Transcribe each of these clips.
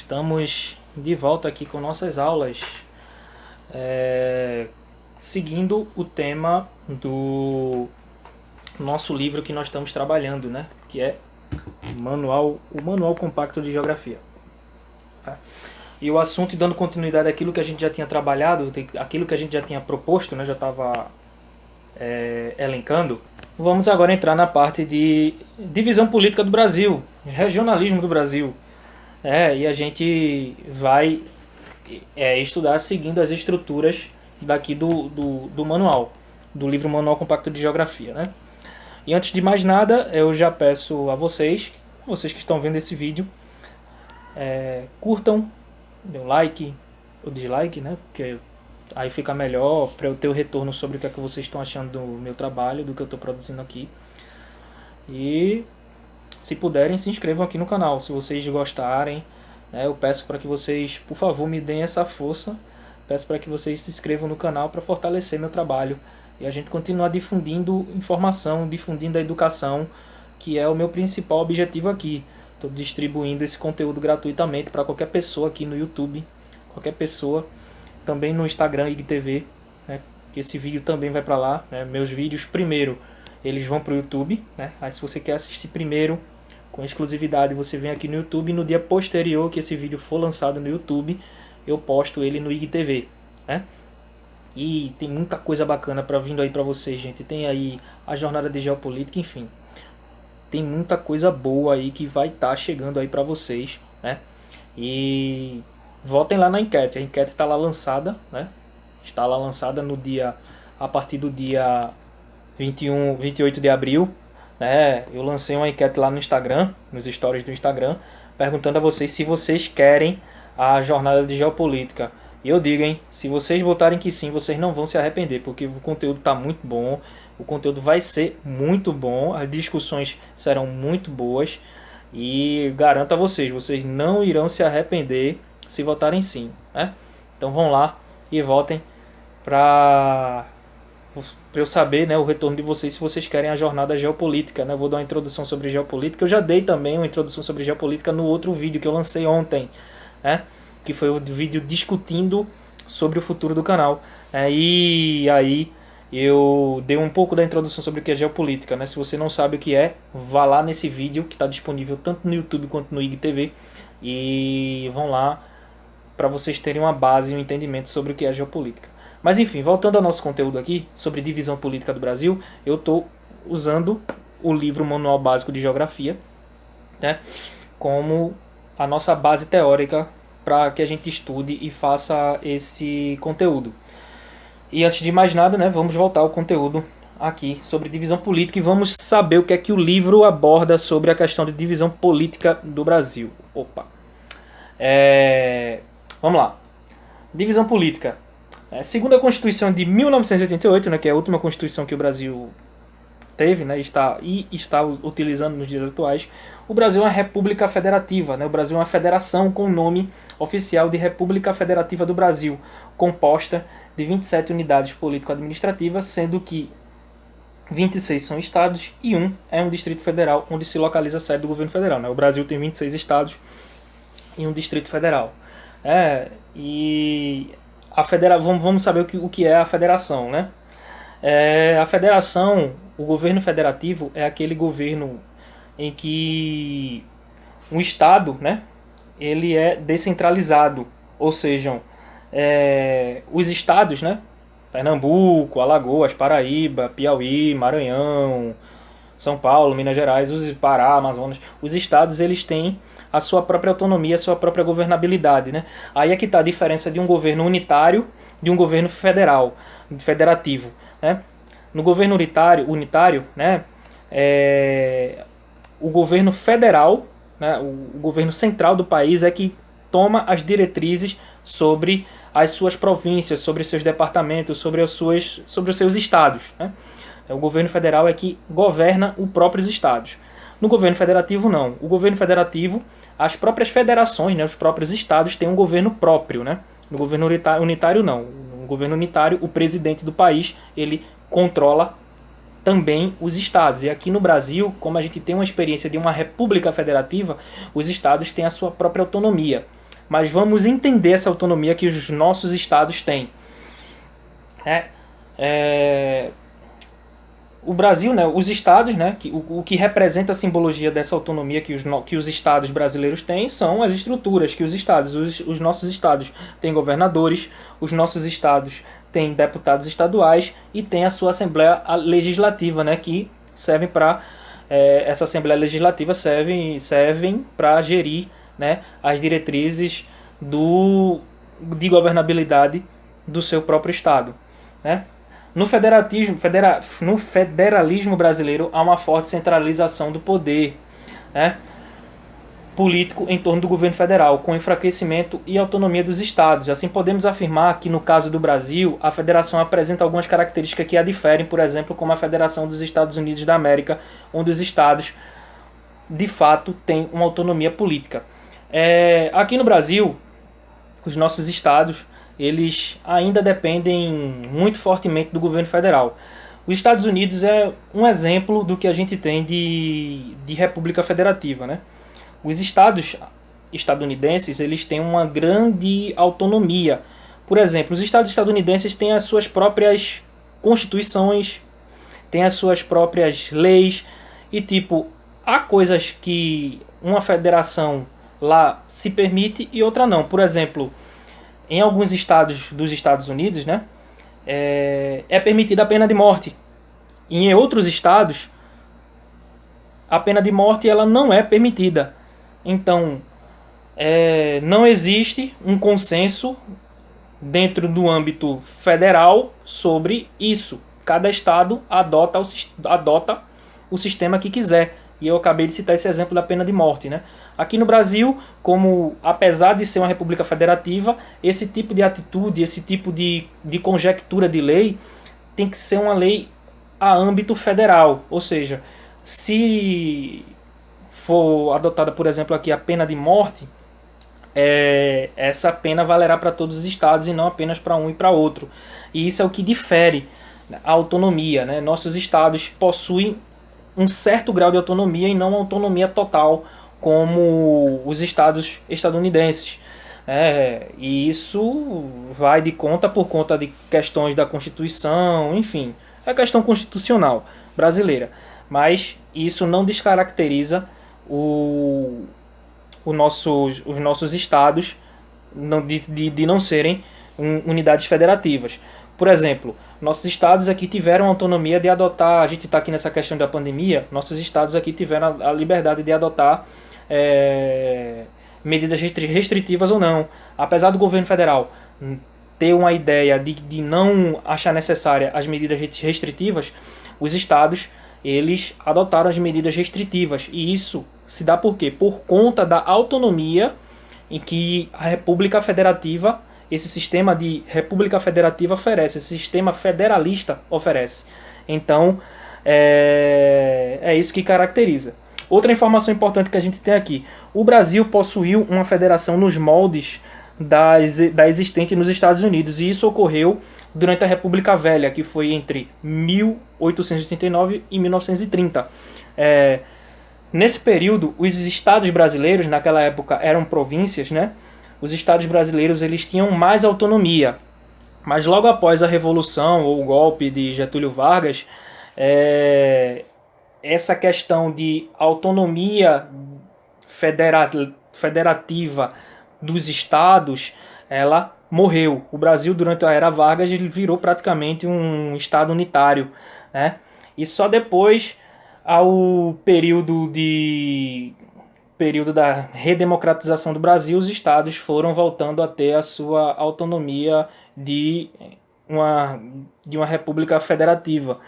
Estamos de volta aqui com nossas aulas, seguindo o tema do nosso livro que nós estamos trabalhando, né? Que é o Manual Compacto de Geografia. E o assunto, dando continuidade àquilo que a gente já tinha trabalhado, aquilo que a gente já tinha proposto, né? Já estava elencando. Vamos agora entrar na parte de divisão política do Brasil, regionalismo do Brasil. E a gente vai estudar seguindo as estruturas daqui do manual, do livro Manual Compacto de Geografia, né? E antes de mais nada, eu já peço a vocês que estão vendo esse vídeo, curtam, dê um like ou dislike, né? Porque aí fica melhor para eu ter o retorno sobre o que é que vocês estão achando do meu trabalho, do que eu estou produzindo aqui. E se puderem, se inscrevam aqui no canal, se vocês gostarem. Eu peço para que vocês, por favor, me deem essa força. Peço para que vocês se inscrevam no canal para fortalecer meu trabalho e a gente continuar difundindo informação, difundindo a educação, que é o meu principal objetivo aqui. Estou distribuindo esse conteúdo gratuitamente para qualquer pessoa aqui no YouTube, qualquer pessoa, também no Instagram IGTV, né? Que esse vídeo também vai para lá, né? Meus vídeos primeiro eles vão para o YouTube, né? Aí se você quer assistir primeiro com exclusividade, você vem aqui no YouTube e no dia posterior que esse vídeo for lançado no YouTube, eu posto ele no IGTV, né? E tem muita coisa bacana para vindo aí para vocês, gente. Tem aí a jornada de geopolítica, enfim. Tem muita coisa boa aí que vai estar chegando aí para vocês, né? E votem lá na enquete. A enquete está lá lançada, né? Está lá lançada a partir do dia 28 de abril, né? Eu lancei uma enquete lá no Instagram, nos stories do Instagram, perguntando a vocês se vocês querem a jornada de geopolítica. E eu digo, hein, se vocês votarem que sim, vocês não vão se arrepender, porque o conteúdo está muito bom, o conteúdo vai ser muito bom, as discussões serão muito boas e garanto a vocês, vocês não irão se arrepender se votarem sim, né? Então vão lá e votem para eu saber, né, o retorno de vocês, se vocês querem a jornada geopolítica, né? Eu vou dar uma introdução sobre geopolítica. Eu já dei também uma introdução sobre geopolítica no outro vídeo que eu lancei ontem, né? Que foi o vídeo discutindo sobre o futuro do canal. E aí eu dei um pouco da introdução sobre o que é geopolítica, né? Se você não sabe o que é, vá lá nesse vídeo que está disponível tanto no YouTube quanto no IGTV e vão lá para vocês terem uma base e um entendimento sobre o que é geopolítica. Mas enfim, voltando ao nosso conteúdo aqui, sobre divisão política do Brasil, eu estou usando o livro Manual Básico de Geografia, né, como a nossa base teórica para que a gente estude e faça esse conteúdo. E antes de mais nada, né, vamos voltar ao conteúdo aqui sobre divisão política e vamos saber o que é que o livro aborda sobre a questão de divisão política do Brasil. Vamos lá. Divisão política. Segundo a Constituição de 1988, né, que é a última Constituição que o Brasil teve, né, está utilizando nos dias atuais, o Brasil é uma república federativa, né? O Brasil é uma federação com o nome oficial de República Federativa do Brasil, composta de 27 unidades político-administrativas, sendo que 26 são estados e um é um distrito federal, onde se localiza a sede do governo federal, né? O Brasil tem 26 estados e um distrito federal. Vamos saber o que é a federação, né? A federação, o governo federativo é aquele governo em que um estado, né, ele é descentralizado, ou seja, os estados, né, Pernambuco, Alagoas, Paraíba, Piauí, Maranhão, São Paulo, Minas Gerais, Pará, Amazonas, os estados eles têm a sua própria autonomia, a sua própria governabilidade, né? Aí é que está a diferença de um governo unitário de um governo federativo, né? No governo unitário, né, o governo federal, né, o governo central do país é que toma as diretrizes sobre as suas províncias, sobre os seus departamentos, sobre os seus estados, né? O governo federal é que governa os próprios estados. No governo federativo, não. O governo federativo, as próprias federações, né, os próprios estados têm um governo próprio, né? No governo unitário, não. No governo unitário, o presidente do país, ele controla também os estados. E aqui no Brasil, como a gente tem uma experiência de uma república federativa, os estados têm a sua própria autonomia. mas vamos entender essa autonomia que os nossos estados têm. O Brasil, né, os estados, né, o que representa a simbologia dessa autonomia que os estados brasileiros têm são as estruturas que os nossos estados têm governadores, os nossos estados têm deputados estaduais e tem a sua Assembleia Legislativa, né, que servem para essa Assembleia Legislativa servem para gerir, né, as diretrizes de governabilidade do seu próprio estado, né? No federalismo brasileiro há uma forte centralização do poder, né, político em torno do governo federal, com enfraquecimento e autonomia dos estados. Assim, podemos afirmar que, no caso do Brasil, a federação apresenta algumas características que a diferem, por exemplo, como a Federação dos Estados Unidos da América, onde os estados, de fato, têm uma autonomia política. Aqui no Brasil, os nossos estados eles ainda dependem muito fortemente do governo federal. Os Estados Unidos é um exemplo do que a gente tem de república federativa, né? Os estados estadunidenses eles têm uma grande autonomia. Por exemplo, os estados estadunidenses têm as suas próprias constituições, têm as suas próprias leis e tipo há coisas que uma federação lá se permite e outra não. Por exemplo, em alguns estados dos Estados Unidos, né, é permitida a pena de morte. E em outros estados, a pena de morte ela não é permitida. Então, não existe um consenso dentro do âmbito federal sobre isso. Cada estado adota o sistema que quiser. E eu acabei de citar esse exemplo da pena de morte, né? Aqui no Brasil, como apesar de ser uma república federativa, esse tipo de atitude, esse tipo de conjectura de lei tem que ser uma lei a âmbito federal. Ou seja, se for adotada, por exemplo, aqui a pena de morte, essa pena valerá para todos os estados e não apenas para um e para outro. E isso é o que difere a autonomia, né? Nossos estados possuem um certo grau de autonomia e não uma autonomia total como os estados estadunidenses. E isso vai de conta por conta de questões da Constituição, enfim, é questão constitucional brasileira. Mas isso não descaracteriza os nossos estados de não serem unidades federativas. Por exemplo, nossos estados aqui tiveram a autonomia de adotar, a gente está aqui nessa questão da pandemia, nossos estados aqui tiveram a liberdade de adotar medidas restritivas ou não. Apesar do governo federal ter uma ideia de não achar necessária as medidas restritivas, os estados eles adotaram as medidas restritivas. E isso se dá por quê? Por conta da autonomia em que a República Federativa, esse sistema de República Federativa oferece, esse sistema federalista oferece. Então, é isso que caracteriza. Outra informação importante que a gente tem aqui. O Brasil possuiu uma federação nos moldes da existente nos Estados Unidos. E isso ocorreu durante a República Velha, que foi entre 1889 e 1930. Nesse período, os estados brasileiros, naquela época eram províncias, né? Os estados brasileiros eles tinham mais autonomia. Mas logo após a Revolução ou o golpe de Getúlio Vargas, essa questão de autonomia federativa dos estados, ela morreu. O Brasil, durante a era Vargas, ele virou praticamente um estado unitário, né? E só depois, ao período da redemocratização do Brasil, os estados foram voltando a ter a sua autonomia de uma república federativa.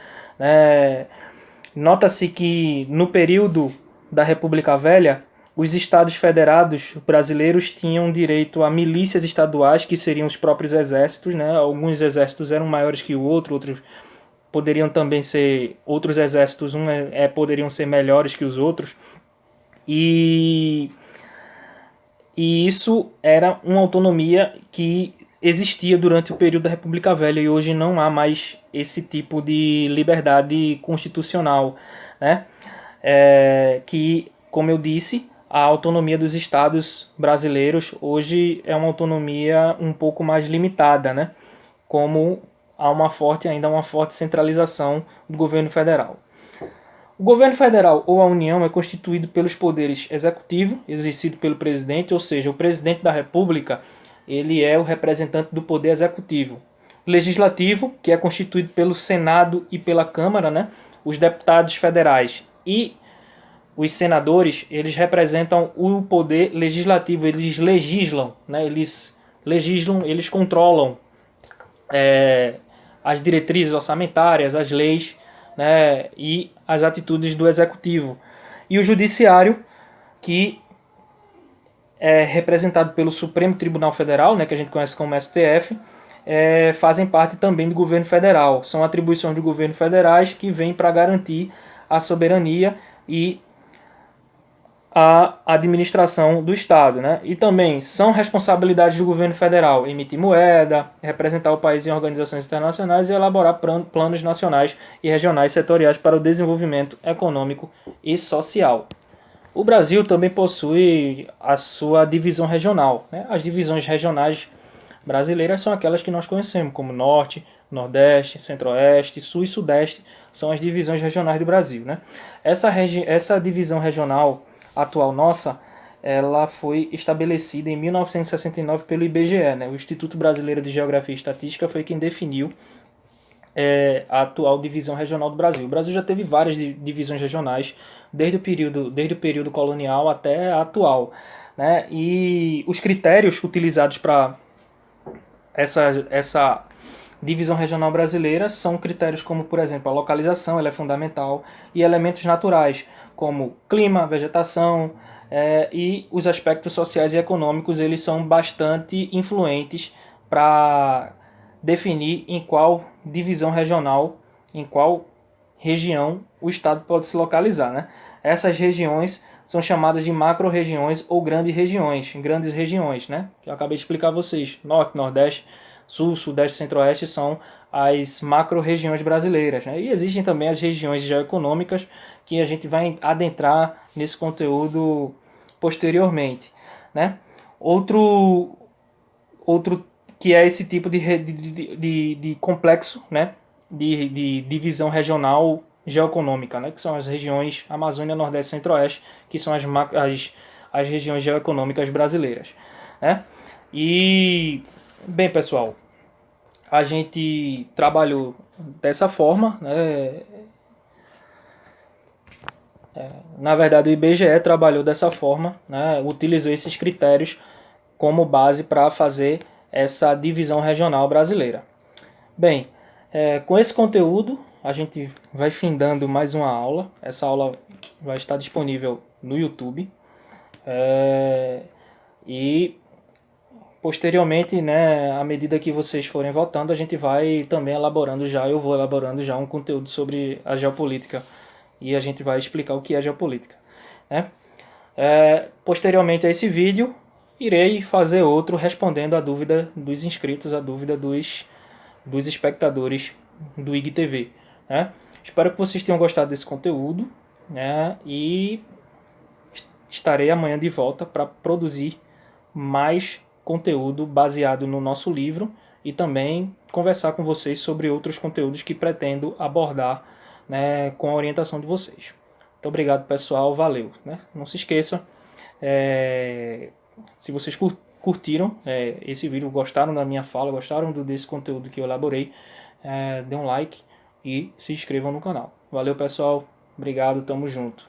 Nota-se que no período da República Velha, os estados federados brasileiros tinham direito a milícias estaduais, que seriam os próprios exércitos, né? Alguns exércitos eram maiores que o outro, outros poderiam também ser, outros exércitos poderiam ser melhores que os outros. E isso era uma autonomia que existia durante o período da República Velha e hoje não há mais esse tipo de liberdade constitucional, né? Que, como eu disse, a autonomia dos estados brasileiros hoje é uma autonomia um pouco mais limitada, né? Como há ainda uma forte centralização do governo federal. O governo federal ou a União é constituído pelos poderes executivo, exercido pelo presidente, ou seja, o presidente da República, ele é o representante do poder executivo. Legislativo, que é constituído pelo Senado e pela Câmara, né? Os deputados federais e os senadores, eles representam o poder legislativo, eles legislam, né? Eles controlam as diretrizes orçamentárias, as leis, né, e as atitudes do executivo. E o judiciário, que é representado pelo Supremo Tribunal Federal, né, que a gente conhece como STF, fazem parte também do governo federal. São atribuições do governo federais que vêm para garantir a soberania e a administração do Estado, né? E também são responsabilidades do governo federal emitir moeda, representar o país em organizações internacionais e elaborar planos nacionais e regionais setoriais para o desenvolvimento econômico e social. O Brasil também possui a sua divisão regional, né? As divisões regionais brasileiras são aquelas que nós conhecemos, como Norte, Nordeste, Centro-Oeste, Sul e Sudeste, são as divisões regionais do Brasil, né? Essa divisão regional atual nossa, ela foi estabelecida em 1969 pelo IBGE, né? O Instituto Brasileiro de Geografia e Estatística foi quem definiu a atual divisão regional do Brasil. O Brasil já teve várias divisões regionais, desde o período colonial até a atual, né? E os critérios utilizados para essa divisão regional brasileira são critérios como, por exemplo, a localização, ela é fundamental, e elementos naturais, como clima, vegetação, e os aspectos sociais e econômicos, eles são bastante influentes para definir em qual divisão regional, em qual região o estado pode se localizar, né? Essas regiões são chamadas de macro-regiões ou grandes regiões, né? Que eu acabei de explicar a vocês. Norte, Nordeste, Sul, Sudeste e Centro-Oeste são as macro-regiões brasileiras, né? E existem também as regiões geoeconômicas, que a gente vai adentrar nesse conteúdo posteriormente, né? Outro que é esse tipo de complexo, né? De divisão regional geoeconômica, né? Que são as regiões Amazônia, Nordeste e Centro-Oeste, que são as regiões geoeconômicas brasileiras, né? E, bem, pessoal, a gente trabalhou dessa forma, né? Na verdade, o IBGE trabalhou dessa forma, né? Utilizou esses critérios como base para fazer essa divisão regional brasileira. Bem, com esse conteúdo, a gente vai findando mais uma aula. Essa aula vai estar disponível no YouTube. E posteriormente, né, à medida que vocês forem votando, a gente vai também eu vou elaborando já um conteúdo sobre a geopolítica. E a gente vai explicar o que é geopolítica, né? Posteriormente a esse vídeo, irei fazer outro respondendo a dúvida dos inscritos, a dúvida dos espectadores do IGTV, né? Espero que vocês tenham gostado desse conteúdo, né? E estarei amanhã de volta para produzir mais conteúdo baseado no nosso livro e também conversar com vocês sobre outros conteúdos que pretendo abordar, né, com a orientação de vocês. Muito obrigado, pessoal. Valeu, né? Não se esqueça, se vocês curtiram esse vídeo, gostaram da minha fala, gostaram desse conteúdo que eu elaborei, dê um like e se inscrevam no canal. Valeu, pessoal. Obrigado, tamo junto.